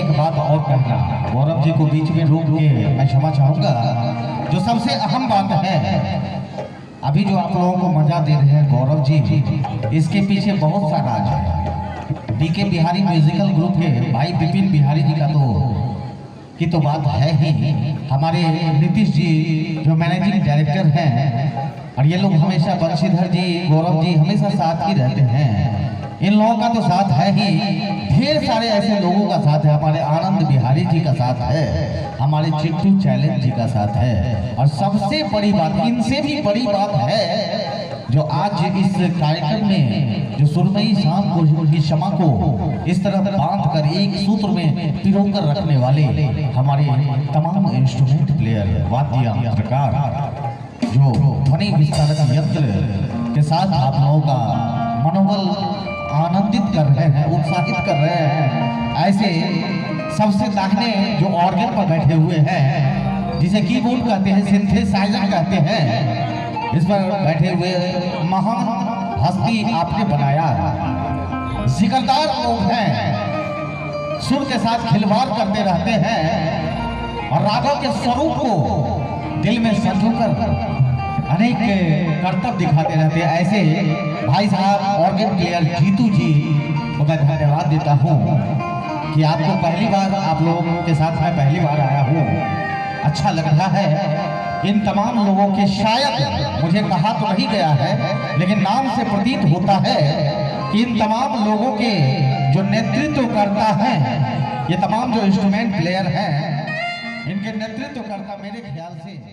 एक बात और कहना, गौरव जी को बीच में रोक के मैं क्षमा चाहूंगा। जो सबसे अहम बात है, अभी जो आप लोगों को मजा दे रहे हैं गौरव जी, इसके पीछे बहुत सा राज है। बीके बिहारी म्यूजिकल ग्रुप के भाई विपिन बिहारी जी का तो बात है ही। हमारे नीतीश जी जो मैनेजिंग डायरेक्टर हैं, और ये लोग हमेशा बंशीधर जी, गौरव जी हमेशा साथ ही रहते हैं। इन लोगों का तो साथ है ही, ढेर सारे ऐसे लोगों का साथ है। हमारे आनंद बिहारी जी का साथ है, हमारे चिट्टू चैलेंज जी का साथ है, और सबसे बड़ी बात, इनसे भी बड़ी बात है, जो आज इस कार्यक्रम में जो सुरमई शाम को की क्षमा को इस तरह बांध कर एक सूत्र में पिरोकर रखने वाले हमारे तमाम इंस्ट्रूमेंट प्लेयर, वाद्य यंत्रकार, जो ध्वनि विस्तारक यंत्र के साथ आप लोगों का मनोबल आनंदित कर रहे हैं, उत्साहित कर रहे हैं। ऐसे सबसे दाहिने जो ऑर्गन पर बैठे हुए हैं, जिसे कीबोर्ड कहते हैं, सिंथेसाइजर कहते हैं, इस पर बैठे हुए महान हस्ती आपने बनाया। जिगरदार लोग हैं, सुर के साथ खिलवाड़ करते रहते हैं, और रागों के स्वरूप को दिल में संजोकर अनेक करतब दिखाते रहते हैं। ऐसे भाई साहब ऑर्गन प्लेयर जीतू जी को मैं धन्यवाद देता हूँ कि आपको पहली बार, आप लोगों के साथ मैं पहली बार आया हूँ, अच्छा लग रहा है। इन तमाम लोगों के, शायद मुझे कहा तो नहीं गया है, लेकिन नाम से प्रतीत होता है कि इन तमाम लोगों के जो नेतृत्व करता है, ये तमाम जो इंस्ट्रूमेंट प्लेयर हैं, इनके नेतृत्व करता मेरे ख्याल से